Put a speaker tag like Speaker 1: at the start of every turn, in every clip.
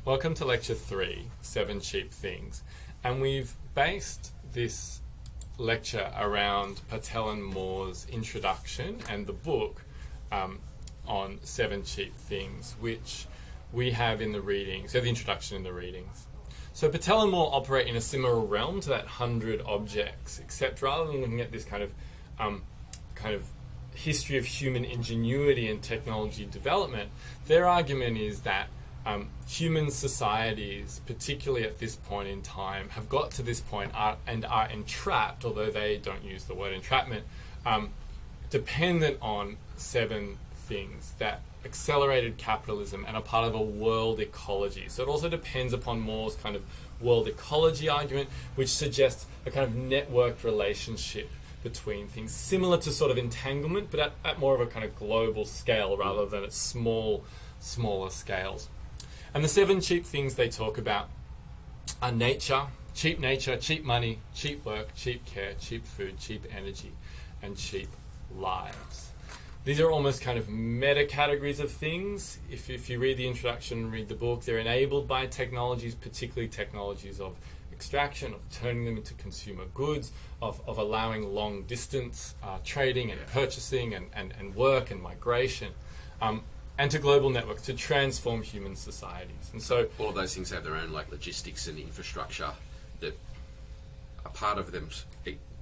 Speaker 1: Welcome to Lecture 3, 7 Cheap Things. And we've based this lecture around Patel and Moore's introduction and the book on 7 Cheap Things, which we have in the readings, so the introduction in the readings. So Patel and Moore operate in a similar realm to that 100 objects, except rather than looking at this kind of history of human ingenuity and technology development, their argument is that human societies, particularly at this point in time, have got to this point and are entrapped, although they don't use the word entrapment, dependent on 7 things that accelerated capitalism and are part of a world ecology. So it also depends upon Moore's kind of world ecology argument, which suggests a kind of networked relationship between things, similar to sort of entanglement, but at more of a kind of global scale rather than at smaller scales. And the 7 cheap things they talk about are nature, cheap money, cheap work, cheap care, cheap food, cheap energy, and cheap lives. These are almost kind of meta categories of things. If you read the introduction and read the book, they're enabled by technologies, particularly technologies of extraction, of turning them into consumer goods, of allowing long distance trading and purchasing and work and migration. And to global networks to transform human societies. And so
Speaker 2: all of those things have their own logistics and infrastructure that are part of them,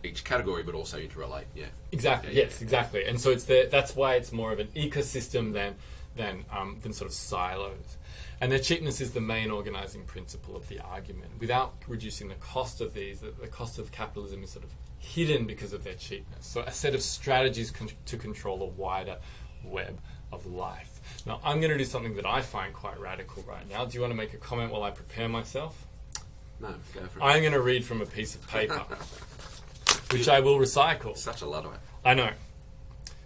Speaker 2: each category, but also interrelate. Yeah.
Speaker 1: Exactly.
Speaker 2: Yeah,
Speaker 1: yes. Exactly. And so that's why it's more of an ecosystem than sort of silos. And their cheapness is the main organizing principle of the argument. Without reducing the cost of these, the cost of capitalism is sort of hidden because of their cheapness. So a set of strategies to control a wider web of life. Now, I'm going to do something that I find quite radical right now. Do you want to make a comment while I prepare myself?
Speaker 2: No, go for it.
Speaker 1: I'm going to read from a piece of paper, which I will recycle.
Speaker 2: Such a lot of it.
Speaker 1: I know.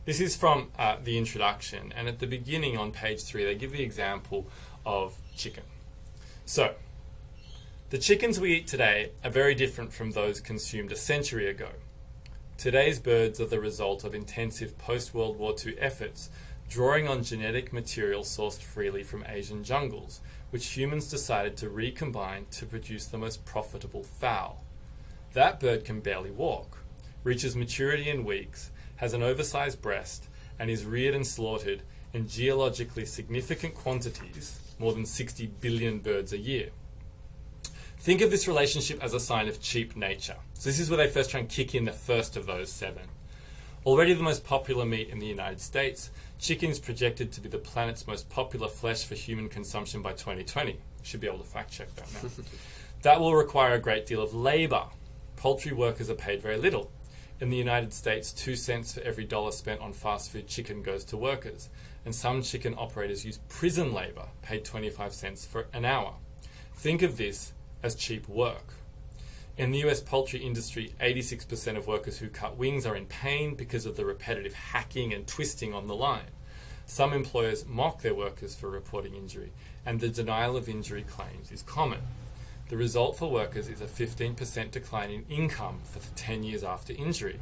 Speaker 1: This is from the introduction, and at the beginning on page 3, they give the example of chicken. So, the chickens we eat today are very different from those consumed a century ago. Today's birds are the result of intensive post-World War II efforts drawing on genetic material sourced freely from Asian jungles, which humans decided to recombine to produce the most profitable fowl. That bird can barely walk, reaches maturity in weeks, has an oversized breast, and is reared and slaughtered in geologically significant quantities, more than 60 billion birds a year. Think of this relationship as a sign of cheap nature. So this is where they first try and kick in the first of those 7. Already the most popular meat in the United States, chicken is projected to be the planet's most popular flesh for human consumption by 2020. Should be able to fact check that now. That will require a great deal of labour. Poultry workers are paid very little. In the United States, 2 cents for every $1 spent on fast food chicken goes to workers, and some chicken operators use prison labour, paid 25 cents for an hour. Think of this as cheap work. In the US poultry industry, 86% of workers who cut wings are in pain because of the repetitive hacking and twisting on the line. Some employers mock their workers for reporting injury, and the denial of injury claims is common. The result for workers is a 15% decline in income for the 10 years after injury.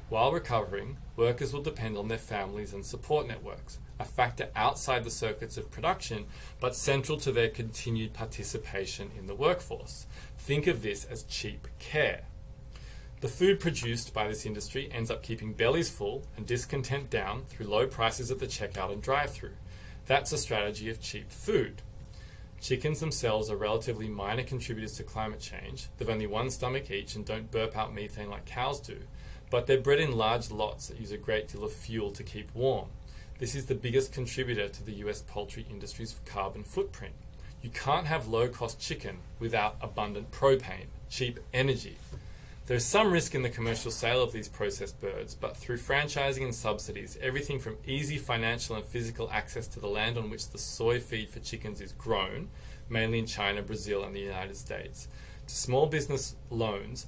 Speaker 1: While recovering, workers will depend on their families and support networks, a factor outside the circuits of production, but central to their continued participation in the workforce. Think of this as cheap care. The food produced by this industry ends up keeping bellies full and discontent down through low prices at the checkout and drive-thru. That's a strategy of cheap food. Chickens themselves are relatively minor contributors to climate change. They've only 1 stomach each and don't burp out methane like cows do. But they're bred in large lots that use a great deal of fuel to keep warm. This is the biggest contributor to the US poultry industry's carbon footprint. You can't have low-cost chicken without abundant propane, cheap energy. There's some risk in the commercial sale of these processed birds, but through franchising and subsidies, everything from easy financial and physical access to the land on which the soy feed for chickens is grown, mainly in China, Brazil, and the United States, to small business loans,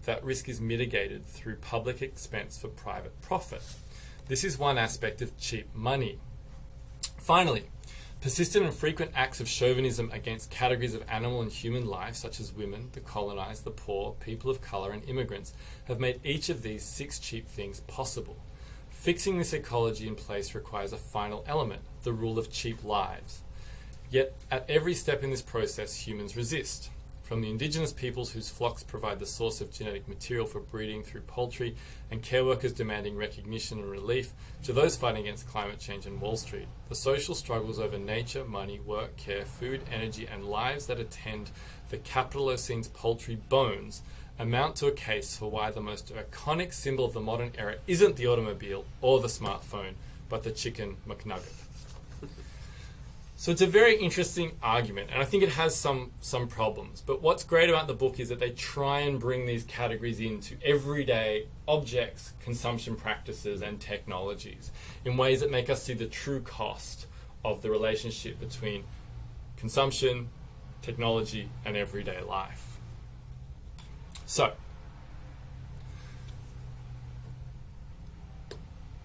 Speaker 1: that risk is mitigated through public expense for private profit. This is one aspect of cheap money. Finally, persistent and frequent acts of chauvinism against categories of animal and human life, such as women, the colonized, the poor, people of color, and immigrants, have made each of these 6 cheap things possible. Fixing this ecology in place requires a final element, the rule of cheap lives. Yet at every step in this process, humans resist. From the indigenous peoples whose flocks provide the source of genetic material for breeding through poultry, and care workers demanding recognition and relief, to those fighting against climate change and Wall Street, the social struggles over nature, money, work, care, food, energy, and lives that attend the Capitalocine's poultry bones amount to a case for why the most iconic symbol of the modern era isn't the automobile or the smartphone, but the chicken McNugget. So it's a very interesting argument, and I think it has some problems. But what's great about the book is that they try and bring these categories into everyday objects, consumption practices, and technologies in ways that make us see the true cost of the relationship between consumption, technology, and everyday life. So,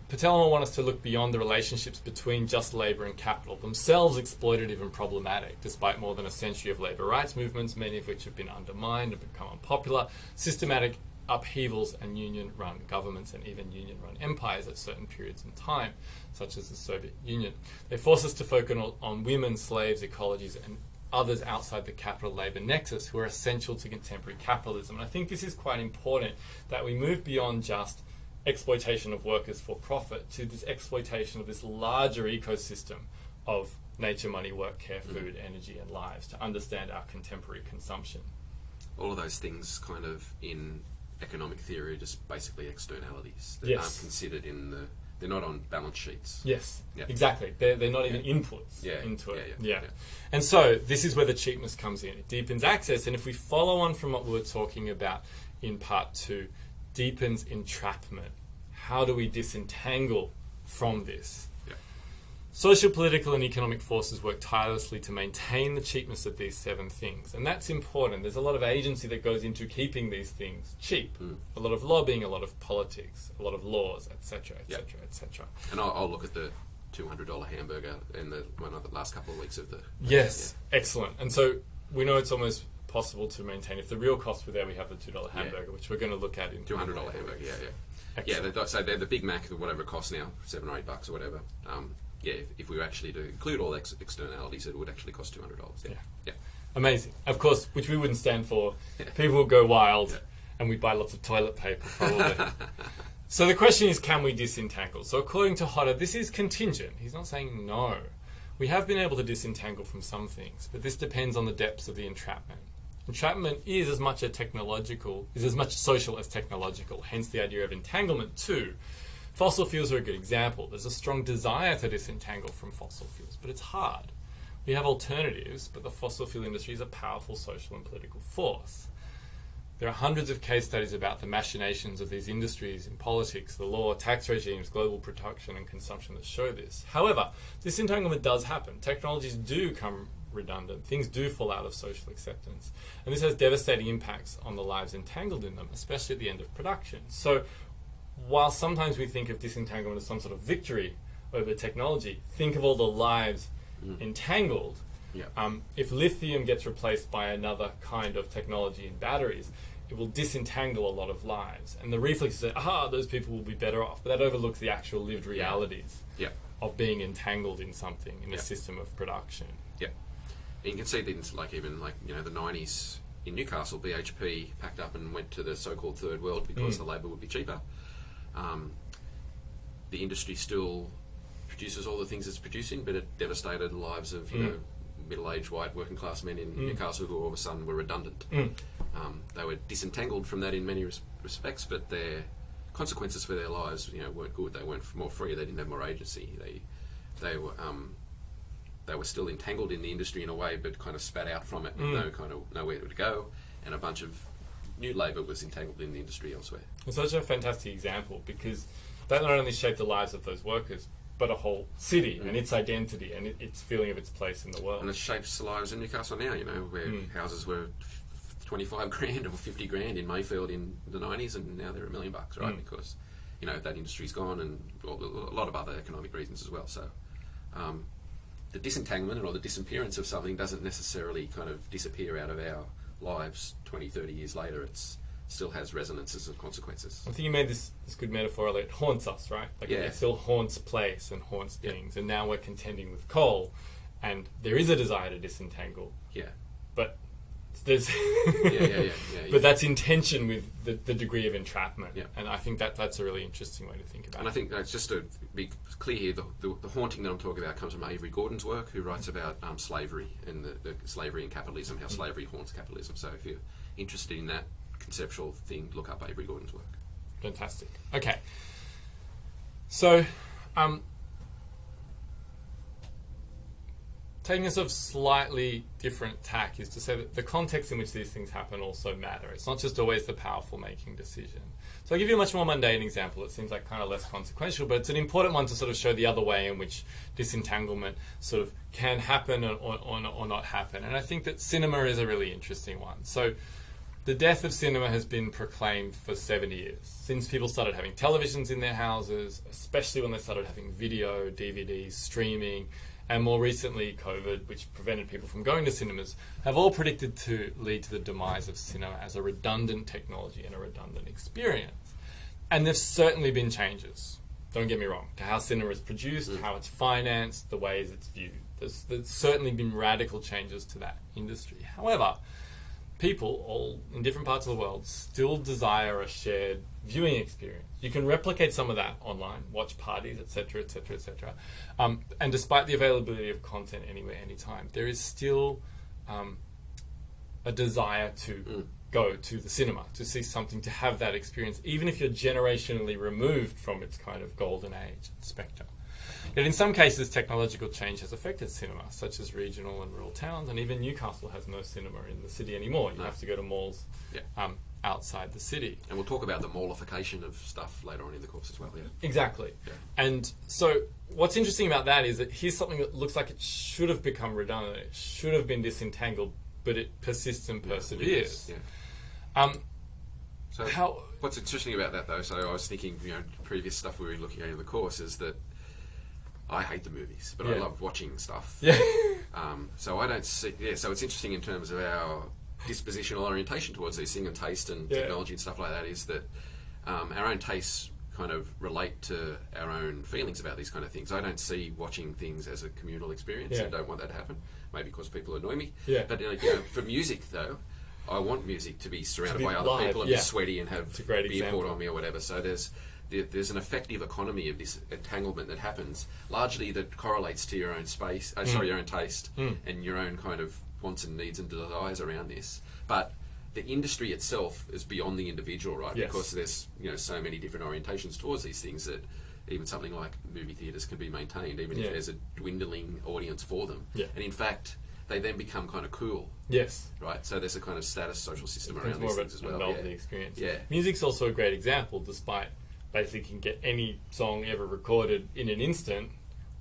Speaker 1: Patel will want us to look beyond the relationships between just labour and capital, themselves exploitative and problematic, despite more than a century of labour rights movements, many of which have been undermined and become unpopular, systematic upheavals and union-run governments and even union-run empires at certain periods in time, such as the Soviet Union. They force us to focus on women, slaves, ecologies, and others outside the capital-labour nexus who are essential to contemporary capitalism. And I think this is quite important, that we move beyond just exploitation of workers for profit to this exploitation of this larger ecosystem of nature, money, work, care, food, energy, and lives to understand our contemporary consumption.
Speaker 2: All of those things kind of in economic theory are just basically externalities that aren't considered in the... They're not on balance sheets.
Speaker 1: Yes, exactly. They're not even inputs into it.
Speaker 2: Yeah.
Speaker 1: And so this is where the cheapness comes in. It deepens access, and if we follow on from what we were talking about in part 2, deepens entrapment. How do we disentangle from this?
Speaker 2: Yeah.
Speaker 1: Social, political, and economic forces work tirelessly to maintain the cheapness of these 7 things. And that's important. There's a lot of agency that goes into keeping these things cheap. A lot of lobbying, a lot of politics, a lot of laws, etc., etc., etc.
Speaker 2: And I'll look at the $200 hamburger in one of the last couple of weeks of the...
Speaker 1: Yes, excellent. And so we know it's almost possible to maintain. If the real costs were there, we have the $2 hamburger, which we're going to look at in
Speaker 2: $200 hamburger.
Speaker 1: Excellent.
Speaker 2: So they're the Big Mac, whatever it costs now, $7 or $8 or whatever. If we were actually to include all externalities, it would actually cost $200. Yeah.
Speaker 1: Amazing. Of course, which we wouldn't stand for. People would go wild, and we'd buy lots of toilet paper, probably. So the question is, can we disentangle? So according to Hodder, this is contingent. He's not saying no. We have been able to disentangle from some things, but this depends on the depths of the entrapment. Entrapment is as much social as technological, hence the idea of entanglement too. Fossil fuels are a good example. There's a strong desire to disentangle from fossil fuels, but it's hard. We have alternatives, but the fossil fuel industry is a powerful social and political force. There are hundreds of case studies about the machinations of these industries in politics, the law, tax regimes, global production and consumption that show this. However, disentanglement does happen. Technologies do come redundant. Things do fall out of social acceptance. And this has devastating impacts on the lives entangled in them, especially at the end of production. So while sometimes we think of disentanglement as some sort of victory over technology, think of all the lives entangled. If lithium gets replaced by another kind of technology in batteries, it will disentangle a lot of lives. And the reflex is that, those people will be better off. But that overlooks the actual lived realities of being entangled in something, in a system of production.
Speaker 2: And you can see things like the 90s in Newcastle, BHP packed up and went to the so-called third world because the labour would be cheaper. The industry still produces all the things it's producing, but it devastated the lives of middle-aged white working class men in Newcastle who all of a sudden were redundant. They were disentangled from that in many respects, but their consequences for their lives weren't good. They weren't more free. They didn't have more agency. They were still entangled in the industry in a way, but kind of spat out from it with nowhere to go, and a bunch of new labour was entangled in the industry elsewhere.
Speaker 1: It's such a fantastic example because that not only shaped the lives of those workers, but a whole city and its identity and its feeling of its place in the world.
Speaker 2: And it shapes the lives in Newcastle now, where houses were 25 grand or 50 grand in Mayfield in the 90s, and now they're $1 million, right? Because that industry's gone, and a lot of other economic reasons as well. So the disentanglement or the disappearance of something doesn't necessarily kind of disappear out of our lives 20, 30 years later. It still has resonances and consequences.
Speaker 1: I think you made this good metaphor, like it haunts us, right? It still haunts place and haunts things. And now we're contending with coal and there is a desire to disentangle.
Speaker 2: Yeah.
Speaker 1: But there's but that's in tension with the degree of entrapment.
Speaker 2: Yeah.
Speaker 1: And I think that's a really interesting way to think about it.
Speaker 2: And I think just to be clear here, the haunting that I'm talking about comes from Avery Gordon's work, who writes about slavery and the slavery and capitalism, how slavery haunts capitalism. So if you're interested in that conceptual thing, look up Avery Gordon's work.
Speaker 1: Fantastic. Okay. So, taking a sort of slightly different tack is to say that the context in which these things happen also matter. It's not just always the powerful making decision. So I'll give you a much more mundane example. It seems like kind of less consequential, but it's an important one to sort of show the other way in which disentanglement sort of can happen or not happen. And I think that cinema is a really interesting one. So the death of cinema has been proclaimed for 70 years, since people started having televisions in their houses, especially when they started having video, DVDs, streaming, and more recently COVID, which prevented people from going to cinemas, have all predicted to lead to the demise of cinema as a redundant technology and a redundant experience. And there's certainly been changes, don't get me wrong, to how cinema is produced, how it's financed, the ways it's viewed. There's certainly been radical changes to that industry. However, people, all in different parts of the world, still desire a shared viewing experience. You can replicate some of that online, watch parties, etc., etc., etc. And despite the availability of content anywhere, anytime, there is still a desire to go to the cinema, to see something, to have that experience, even if you're generationally removed from its kind of golden age spectre. Yet in some cases, technological change has affected cinema, such as regional and rural towns, and even Newcastle has no cinema in the city anymore. You have to go to malls outside the city.
Speaker 2: And we'll talk about the mallification of stuff later on in the course as well. Yeah.
Speaker 1: Exactly.
Speaker 2: Yeah.
Speaker 1: And so what's interesting about that is that here's something that looks like it should have become redundant, it should have been disentangled, but it persists and perseveres.
Speaker 2: So what's interesting about that, though, so I was thinking, previous stuff we were looking at in the course is that I hate the movies, but I love watching stuff.
Speaker 1: Yeah.
Speaker 2: So I don't see. Yeah. So it's interesting in terms of our dispositional orientation towards these things and taste and technology and stuff like that. Is that our own tastes kind of relate to our own feelings about these kind of things. I don't see watching things as a communal experience, and don't want that to happen. Maybe because people annoy me. Yeah. But for music, though, I want music to be surrounded by other people and be sweaty and have beer poured on me or whatever. So there's an effective economy of this entanglement that happens, largely that correlates to your own space, your own taste and your own kind of wants and needs and desires around this. But the industry itself is beyond the individual, right?
Speaker 1: Yes.
Speaker 2: Because there's so many different orientations towards these things that even something like movie theatres can be maintained, even if there's a dwindling audience for them. Yeah. And in fact, they then become kind of cool.
Speaker 1: Yes.
Speaker 2: Right? So there's a kind of status social system around these things as well.
Speaker 1: Novelty experience.
Speaker 2: Yeah.
Speaker 1: Music's also a great example, despite basically can get any song ever recorded in an instant.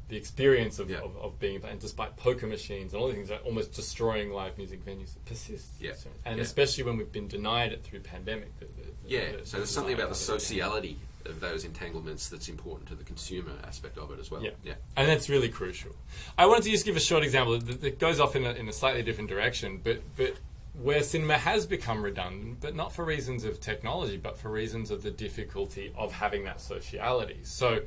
Speaker 1: The experience of being, and despite poker machines and all these things, are almost destroying live music venues, it persists.
Speaker 2: Yeah.
Speaker 1: And especially when we've been denied it through pandemic.
Speaker 2: So there's something about the sociality of those entanglements that's important to the consumer aspect of it as well. Yeah.
Speaker 1: And that's really crucial. I wanted to just give a short example that goes off in a slightly different direction, but where cinema has become redundant, but not for reasons of technology, but for reasons of the difficulty of having that sociality. So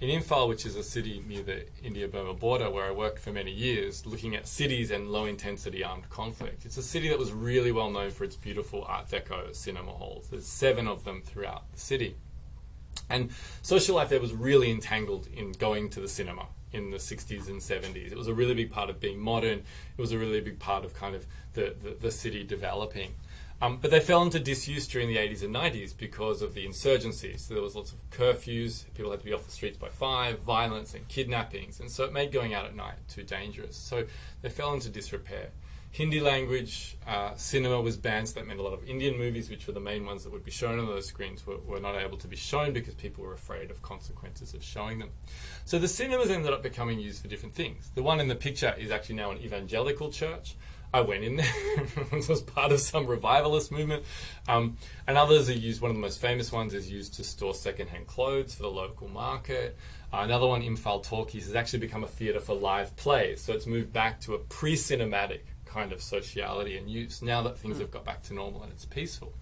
Speaker 1: in Imphal, which is a city near the India-Burma border where I worked for many years, looking at cities and low-intensity armed conflict, it's a city that was really well known for its beautiful Art Deco cinema halls. There's 7 of them throughout the city. And social life there was really entangled in going to the cinema in the 60s and 70s. It was a really big part of being modern. It was a really big part of kind of the city developing. But they fell into disuse during the 80s and 90s because of the insurgencies. So there was lots of curfews, people had to be off the streets by 5, violence and kidnappings, and so it made going out at night too dangerous. So they fell into disrepair. Hindi language cinema was banned, so that meant a lot of Indian movies, which were the main ones that would be shown on those screens, were not able to be shown because people were afraid of consequences of showing them. So the cinemas ended up becoming used for different things. The one in the picture is actually now an evangelical church. I went in there. It was part of some revivalist movement. And others are used, one of the most famous ones is used to store secondhand clothes for the local market. Another one, Imphal Talkies, has actually become a theatre for live plays. So it's moved back to a pre-cinematic kind of sociality and use now that things have got back to normal and it's peaceful.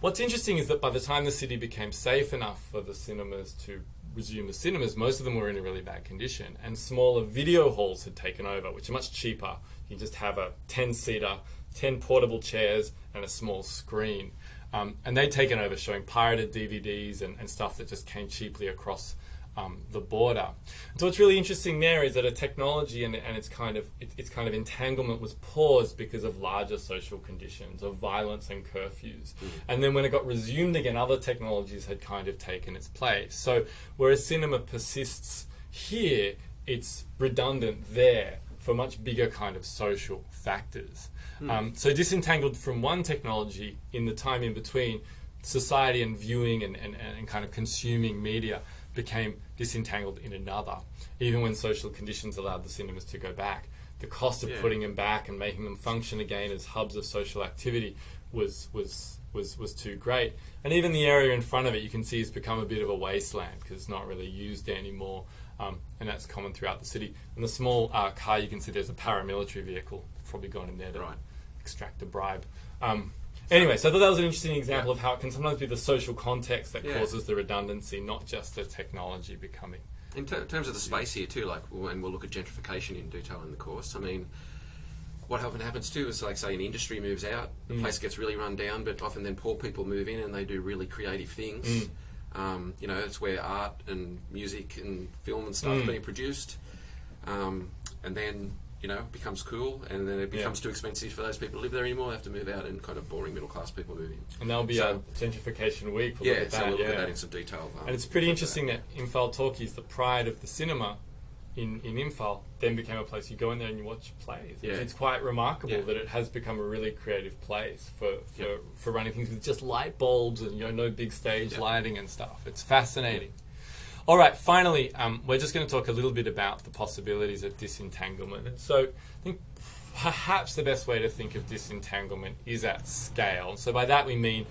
Speaker 1: What's interesting is that by the time the city became safe enough for the cinemas to resume the cinemas, most of them were in a really bad condition, and smaller video halls had taken over, which are much cheaper. You just have a 10-seater, 10 portable chairs, and a small screen. And they'd taken over, showing pirated DVDs and stuff that just came cheaply across the border. So what's really interesting there is that a technology and its kind of entanglement was paused because of larger social conditions of violence and curfews. And then when it got resumed again, other technologies had kind of taken its place. So whereas cinema persists here, it's redundant there for much bigger kind of social factors. So disentangled from one technology in the time in between, society and viewing and kind of consuming media became disentangled in another. Even when social conditions allowed the cinemas to go back, the cost of putting them back and making them function again as hubs of social activity was too great. And even the area in front of it, you can see, has become a bit of a wasteland because it's not really used anymore. And that's common throughout the city. And the small car, you can see there's a paramilitary vehicle probably gone in there to extract a bribe. Anyway, so I thought that was an interesting example of how it can sometimes be the social context that causes the redundancy, not just the technology becoming.
Speaker 2: In terms of the space here too, like when we'll look at gentrification in detail in the course, I mean, what often happens too is, like, say an industry moves out, the place gets really run down, but often then poor people move in and they do really creative things. You know, it's where art and music and film and stuff being produced, and then, you know, it becomes cool, and then it becomes too expensive for those people to live there anymore. They have to move out, and kind of boring middle class people move in.
Speaker 1: And there'll be a gentrification week. We'll look at that,
Speaker 2: we'll look at that in some detail.
Speaker 1: And it's pretty interesting that Imphal Talkies, the pride of the cinema in Imphal, then became a place you go in there and you watch plays. It's quite remarkable that it has become a really creative place for running things with just light bulbs and, you know, no big stage lighting and stuff. It's fascinating. All right, finally, we're just going to talk a little bit about the possibilities of disentanglement. And so I think perhaps the best way to think of disentanglement is at scale. So by that we mean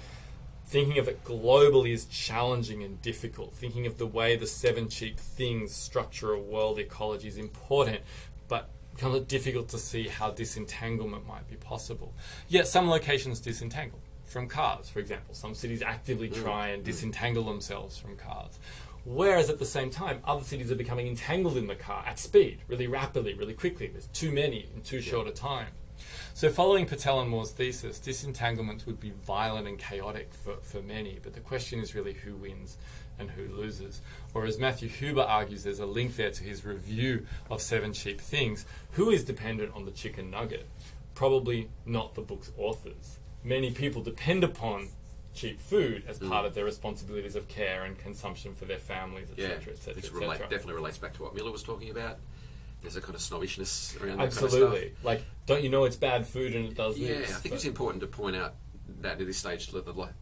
Speaker 1: thinking of it globally is challenging and difficult. Thinking of the way the 7 cheap things structure a world ecology is important, but becomes difficult to see how disentanglement might be possible. Yet some locations disentangle from cars, for example. Some cities actively try and disentangle themselves from cars. Whereas at the same time, other cities are becoming entangled in the car at speed, really rapidly, really quickly. There's too many in too short a time. So following Patel and Moore's thesis, disentanglements would be violent and chaotic for many, but the question is really who wins and who loses. Or as Matthew Huber argues, there's a link there to his review of 7 Cheap Things. Who is dependent on the chicken nugget? Probably not the book's authors. Many people depend upon cheap food as part of their responsibilities of care and consumption for their families, etc., etc., etc.
Speaker 2: Definitely relates back to what Miller was talking about. There's a kind of snobbishness around that
Speaker 1: Absolutely.
Speaker 2: kind of stuff.
Speaker 1: Like, don't you know it's bad food and it does this?
Speaker 2: Yeah, I think it's important to point out that at this stage,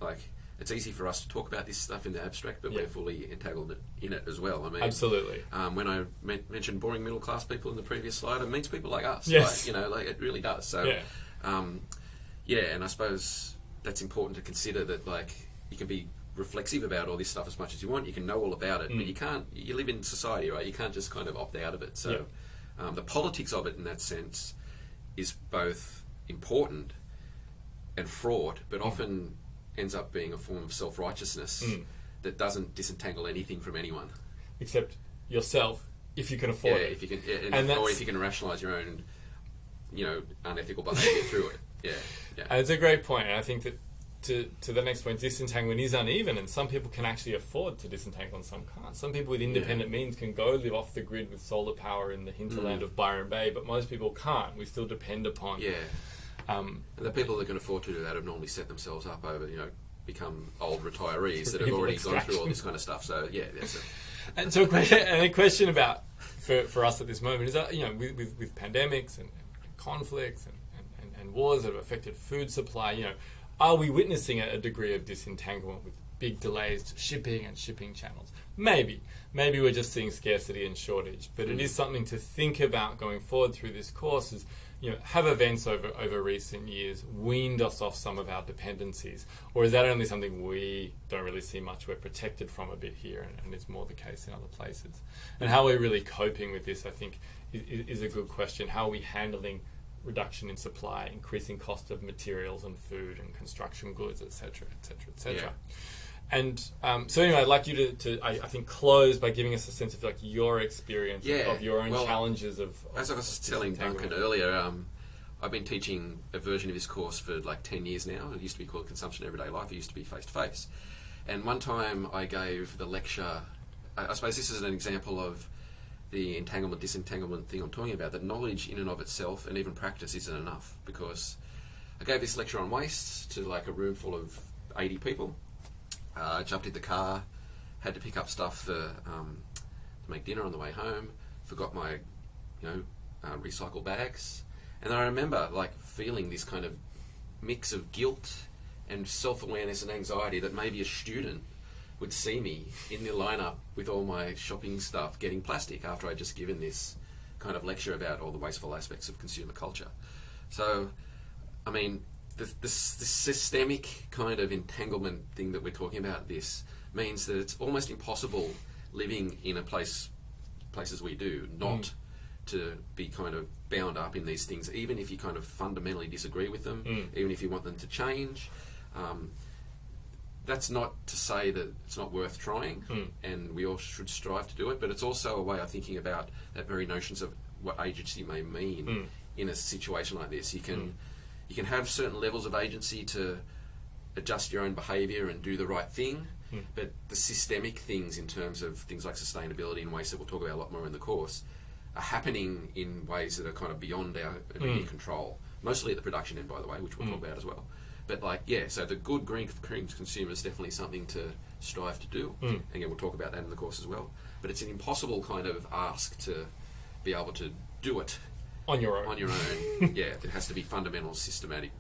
Speaker 2: like, it's easy for us to talk about this stuff in the abstract, but we're fully entangled in it as well. I mean,
Speaker 1: absolutely.
Speaker 2: When I mentioned boring middle class people in the previous slide, it means people like us.
Speaker 1: Yes.
Speaker 2: Like, you know, like it really does. So, and I suppose that's important to consider that, like, you can be reflexive about all this stuff as much as you want. You can know all about it, but you can't. You live in society, right? You can't just kind of opt out of it. So, the politics of it, in that sense, is both important and fraught, but often ends up being a form of self-righteousness that doesn't disentangle anything from anyone, except
Speaker 1: yourself, if you can afford it.
Speaker 2: If you can, or if you can rationalise your own, you know, unethical behaviour through it. And
Speaker 1: it's a great point, and I think that to the next point, disentanglement is uneven, and some people can actually afford to disentangle and some can't. Some people with independent means can go live off the grid with solar power in the hinterland of Byron Bay, but most people can't. We still depend upon...
Speaker 2: and the people that can afford to do that have normally set themselves up over, you know, become old retirees that have already gone through all this kind of stuff. So, that's it.
Speaker 1: And so a question about, for us at this moment, is that, you know, with pandemics and conflicts and wars that have affected food supply, you know, are we witnessing a degree of disentanglement with big delays to shipping and shipping channels? Maybe we're just seeing scarcity and shortage, but it is something to think about going forward through this course. Is, you know, have events over recent years weaned us off some of our dependencies, or is that only something we don't really see much? We're protected from a bit here, and it's more the case in other places. And how we're really coping with this, I think, is a good question. How are we handling reduction in supply, increasing cost of materials and food and construction goods, etc., etc., etc. And so anyway, I'd like you to I think, close by giving us a sense of like your experience of your own challenges of
Speaker 2: as I was telling Duncan earlier, I've been teaching a version of this course for like 10 years now. It used to be called Consumption Everyday Life. It used to be face-to-face. And one time I gave the lecture, I suppose this is an example of the entanglement, disentanglement thing I'm talking about, that knowledge in and of itself and even practice isn't enough, because I gave this lecture on waste to like a room full of 80 people. Jumped in the car, had to pick up stuff to make dinner on the way home, forgot my recycle bags. And I remember like feeling this kind of mix of guilt and self-awareness and anxiety that maybe a student would see me in the lineup with all my shopping stuff getting plastic after I'd just given this kind of lecture about all the wasteful aspects of consumer culture. So, I mean, the systemic kind of entanglement thing that we're talking about this means that it's almost impossible living in places we do not to be kind of bound up in these things, even if you kind of fundamentally disagree with them, even if you want them to change. That's not to say that it's not worth trying, and we all should strive to do it, but it's also a way of thinking about that very notions of what agency may mean in a situation like this. You can have certain levels of agency to adjust your own behaviour and do the right thing, but the systemic things in terms of things like sustainability and waste that we'll talk about a lot more in the course are happening in ways that are kind of beyond our immediate control, mostly at the production end, by the way, which we'll talk about as well. But so the good green consumer is definitely something to strive to do. Again, we'll talk about that in the course as well. But it's an impossible kind of ask to be able to do it
Speaker 1: on your own.
Speaker 2: There has to be fundamental, systematic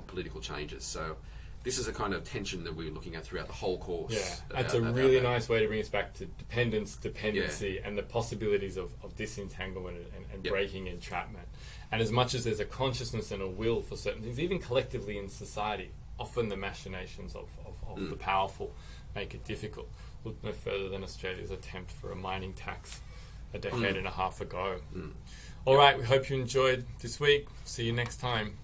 Speaker 2: political changes. So this is a kind of tension that we're looking at throughout the whole course.
Speaker 1: Yeah, that's a really nice way to bring us back to dependency, and the possibilities of disentanglement and breaking entrapment. And as much as there's a consciousness and a will for certain things, even collectively in society, often the machinations of the powerful make it difficult. Look no further than Australia's attempt for a mining tax a decade and a half ago. All right, we hope you enjoyed this week. See you next time.